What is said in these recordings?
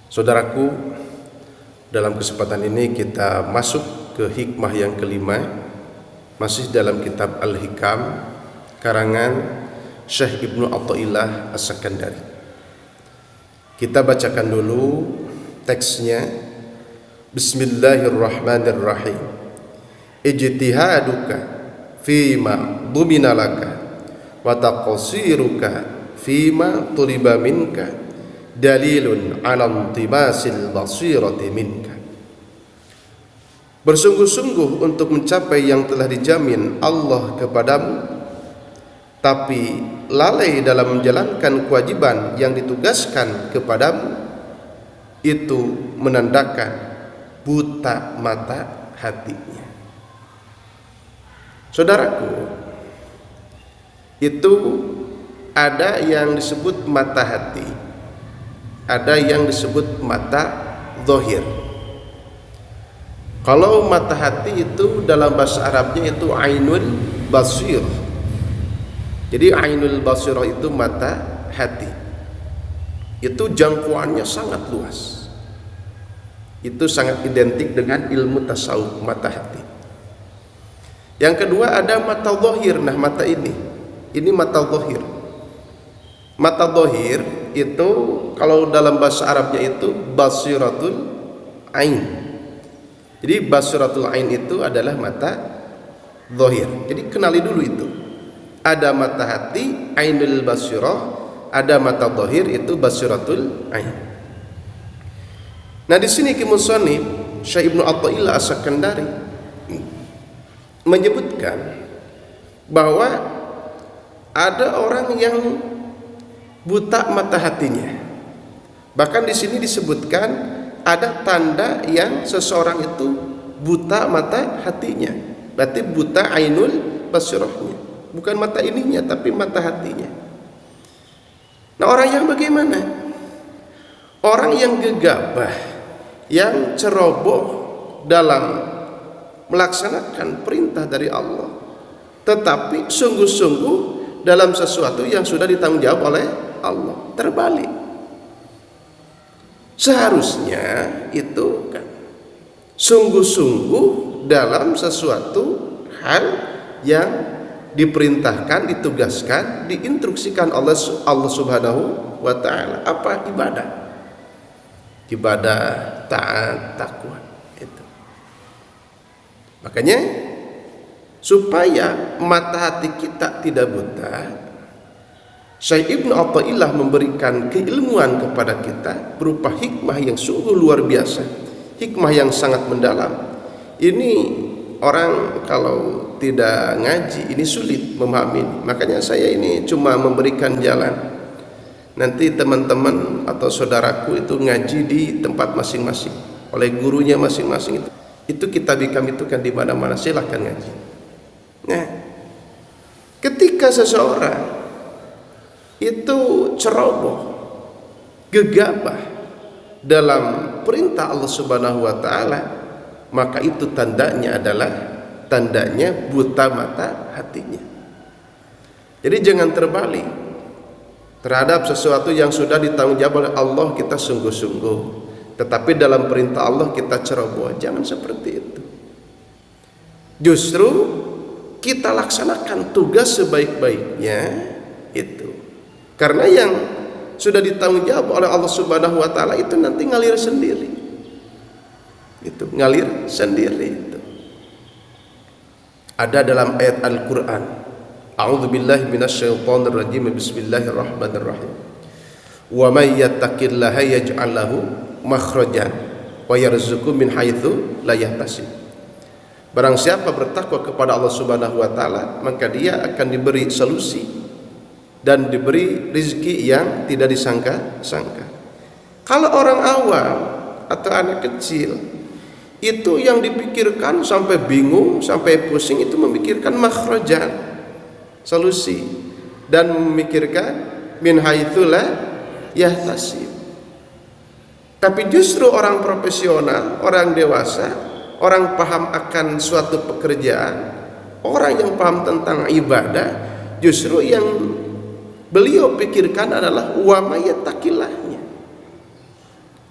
Saudaraku, dalam kesempatan ini kita masuk ke hikmah yang kelima, masih dalam kitab Al-Hikam karangan Syekh Ibnu Athaillah As-Sakandari. Kita bacakan dulu teksnya. Bismillahirrahmanirrahim. Ijtihaduka fima dumina laka wa taqsiruka fima tuliba minka dalilun ala intibasil basirati minka. Bersungguh-sungguh untuk mencapai yang telah dijamin Allah kepadamu, tapi lalai dalam menjalankan kewajiban yang ditugaskan kepadamu, itu menandakan buta mata hatinya. Saudaraku, itu ada yang disebut mata hati, ada yang disebut mata zahir. Kalau mata hati itu dalam bahasa Arabnya itu ainul basir. Jadi ainul basirah itu mata hati. Itu jangkauannya sangat luas. Itu sangat identik dengan ilmu tasawuf, mata hati. Yang kedua ada mata zahir. Nah, mata ini mata zahir. Mata zahir itu kalau dalam bahasa Arabnya itu basiratul ain. Jadi basiratul ain itu adalah mata zahir. Jadi kenali dulu itu. Ada mata hati, ainul basirah, ada mata zahir itu basiratul ain. Nah, di sini Musannif Syekh Ibnu Athaillah As-Sakandari menyebutkan bahwa ada orang yang buta mata hatinya. Bahkan di sini disebutkan ada tanda yang seseorang itu buta mata hatinya. Berarti buta ainul basirahnya. Bukan mata ininya tapi mata hatinya. Nah, orang yang bagaimana? Orang yang gegabah, yang ceroboh dalam melaksanakan perintah dari Allah, tetapi sungguh-sungguh dalam sesuatu yang sudah ditanggung jawab oleh Allah. Terbalik. Seharusnya itu kan sungguh-sungguh dalam sesuatu hal yang diperintahkan, ditugaskan, diinstruksikan Allah Subhanahu wa ta'ala. Apa? Ibadah, taat, takwa itu. Makanya supaya mata hati kita tidak buta, Syekh Ibnu Athaillah memberikan keilmuan kepada kita berupa hikmah yang sungguh luar biasa, hikmah yang sangat mendalam. Ini orang kalau tidak ngaji ini sulit memahami. Makanya saya ini cuma memberikan jalan. Nanti teman-teman atau saudaraku itu ngaji di tempat masing-masing oleh gurunya masing-masing. Itu kitab Hikam itu kan di mana-mana, silahkan ngaji. Nah, ketika seseorang itu ceroboh, gegabah dalam perintah Allah Subhanahu wa ta'ala, maka itu tandanya adalah tandanya buta mata hatinya. Jadi jangan terbalik. Terhadap sesuatu yang sudah ditanggung jawab oleh Allah kita sungguh-sungguh, tetapi dalam perintah Allah kita ceroboh. Jangan seperti itu. Justru kita laksanakan tugas sebaik-baiknya itu. Karena yang sudah ditanggung jawab oleh Allah Subhanahu wa ta'ala itu nanti ngalir sendiri. Itu ngalir sendiri itu. Ada dalam ayat Al-Qur'an, A'udzubillahi minasyaitonir rajim. Bismillahirrahmanirrahim. Wa may yattaqillaha yaj'al lahu makhrajan wa yarzuqhu min haitsu la yahtasib. Barang siapa bertakwa kepada Allah Subhanahu wa ta'ala, maka dia akan diberi solusi dan diberi rezeki yang tidak disangka-sangka. Kalau orang awam atau anak kecil, itu yang dipikirkan sampai bingung, sampai pusing, itu memikirkan makhrajan, solusi, dan memikirkan min haitsu la yahtasib. Tapi justru orang profesional, orang dewasa, orang paham akan suatu pekerjaan, orang yang paham tentang ibadah, justru yang beliau pikirkan adalah wa mayattaqillahnya.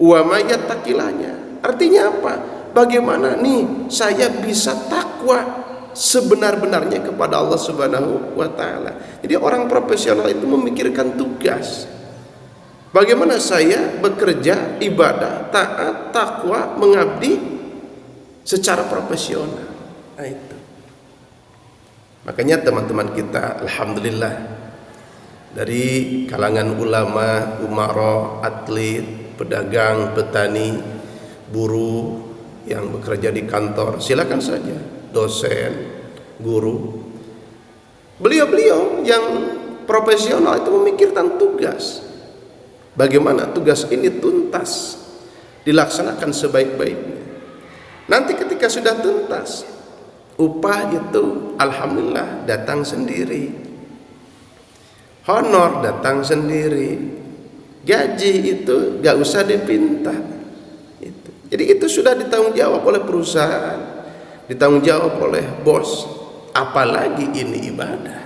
Wa mayattaqillahnya. Artinya apa? Bagaimana nih saya bisa takwa sebenar-benarnya kepada Allah Subhanahu wa taala. Jadi orang profesional itu memikirkan tugas. Bagaimana saya bekerja, ibadah, taat, takwa, mengabdi secara profesional. Nah itu. Makanya teman-teman kita alhamdulillah dari kalangan ulama, umara, atlet, pedagang, petani, buruh yang bekerja di kantor, silakan saja, dosen, guru. Beliau-beliau yang profesional itu memikirkan tugas. Bagaimana tugas ini tuntas dilaksanakan sebaik-baiknya. Nanti ketika sudah tuntas, upah itu alhamdulillah datang sendiri, honor datang sendiri, gaji itu gak usah dipinta. Jadi itu sudah ditanggung jawab oleh perusahaan, ditanggung jawab oleh bos. Apalagi ini ibadah.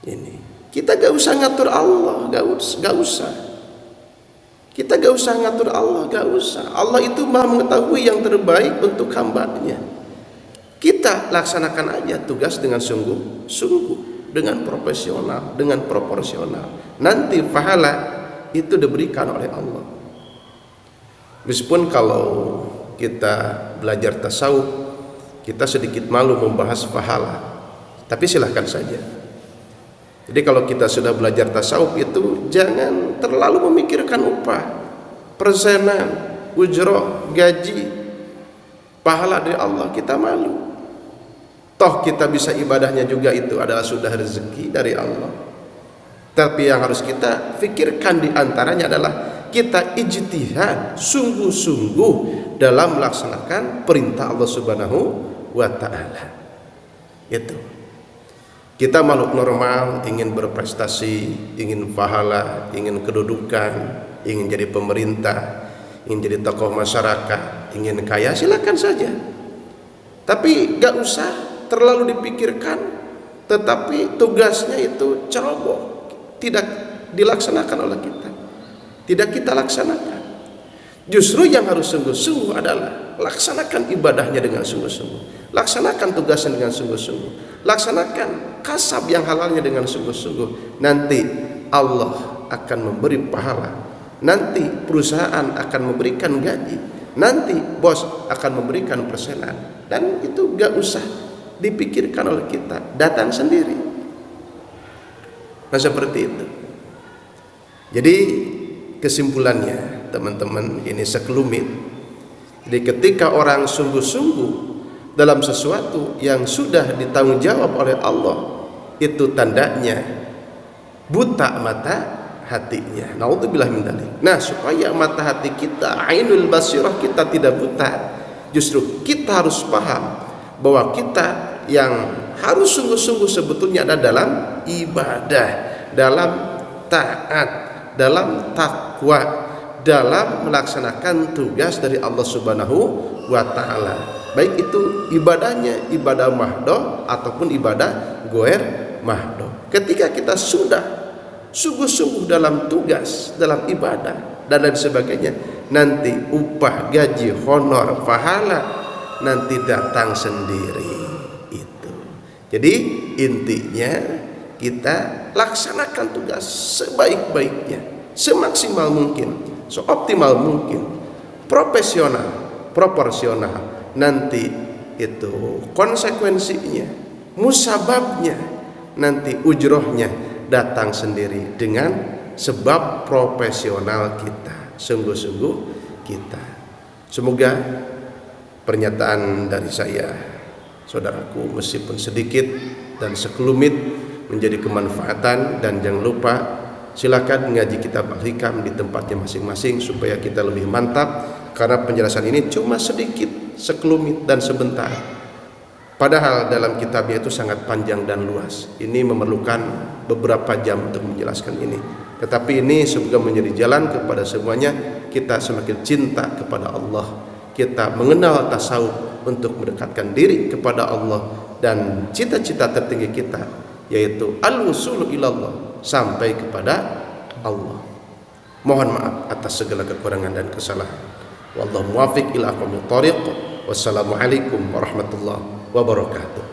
Ini kita gak usah ngatur Allah, gak usah. Kita gak usah ngatur Allah, gak usah. Allah itu maha mengetahui yang terbaik untuk hambanya. Kita laksanakan aja tugas dengan sungguh-sungguh, dengan profesional, dengan proporsional. Nanti pahala itu diberikan oleh Allah. Meskipun kalau kita belajar tasawuf, kita sedikit malu membahas pahala, tapi silahkan saja. Jadi kalau kita sudah belajar tasawuf itu jangan terlalu memikirkan upah, persenan, ujroh, gaji, pahala dari Allah. Kita malu. Toh kita bisa ibadahnya juga itu adalah sudah rezeki dari Allah. Tapi yang harus kita pikirkan diantaranya adalah kita ijtihad sungguh-sungguh dalam melaksanakan perintah Allah Subhanahu wa ta'ala. Itu. Kita makhluk normal, ingin berprestasi, ingin pahala, ingin kedudukan, ingin jadi pemerintah, ingin jadi tokoh masyarakat, ingin kaya, silakan saja. Tapi gak usah terlalu dipikirkan, tetapi tugasnya itu ceroboh, tidak dilaksanakan oleh kita, tidak kita laksanakan. Justru yang harus sungguh-sungguh adalah laksanakan ibadahnya dengan sungguh-sungguh, laksanakan tugasnya dengan sungguh-sungguh, laksanakan kasab yang halalnya dengan sungguh-sungguh. Nanti Allah akan memberi pahala, nanti perusahaan akan memberikan gaji, nanti bos akan memberikan persenan, dan itu gak usah dipikirkan oleh kita, datang sendiri. Nah seperti itu. Jadi kesimpulannya teman-teman ini sekelumit. Jadi ketika orang sungguh-sungguh dalam sesuatu yang sudah ditanggung jawab oleh Allah, itu tandanya buta mata hatinya. Naudzubillah min dzalik. Nah, supaya mata hati kita, ainul basirah kita tidak buta, justru kita harus paham bahwa kita yang harus sungguh-sungguh sebetulnya ada dalam ibadah, dalam taat, dalam takwa, dalam melaksanakan tugas dari Allah Subhanahu wa ta'ala. Baik itu ibadahnya ibadah mahdoh ataupun ibadah goer mahdoh. Ketika kita sudah sungguh-sungguh dalam tugas, dalam ibadah dan lain sebagainya, nanti upah, gaji, honor, pahala nanti datang sendiri. Itu. Jadi intinya kita laksanakan tugas sebaik-baiknya, semaksimal mungkin, seoptimal mungkin, profesional, proporsional. Nanti itu konsekuensinya, musababnya, nanti ujrohnya datang sendiri dengan sebab profesional kita, sungguh-sungguh kita. Semoga pernyataan dari saya, saudaraku, meskipun sedikit dan sekelumit, menjadi kemanfaatan. Dan jangan lupa silakan ngaji kitab Al-Hikam di tempatnya masing-masing supaya kita lebih mantap, karena penjelasan ini cuma sedikit, sekelumit dan sebentar, padahal dalam kitabnya itu sangat panjang dan luas. Ini memerlukan beberapa jam untuk menjelaskan ini, tetapi ini semoga menjadi jalan kepada semuanya kita semakin cinta kepada Allah, kita mengenal tasawuf untuk mendekatkan diri kepada Allah, dan cita-cita tertinggi kita yaitu al-wusulu ilallah, sampai kepada Allah. Mohon maaf atas segala kekurangan dan kesalahan. Wallahu muwaffiq ila aqwamit thoriq. Wassalamualaikum warahmatullahi wabarakatuh.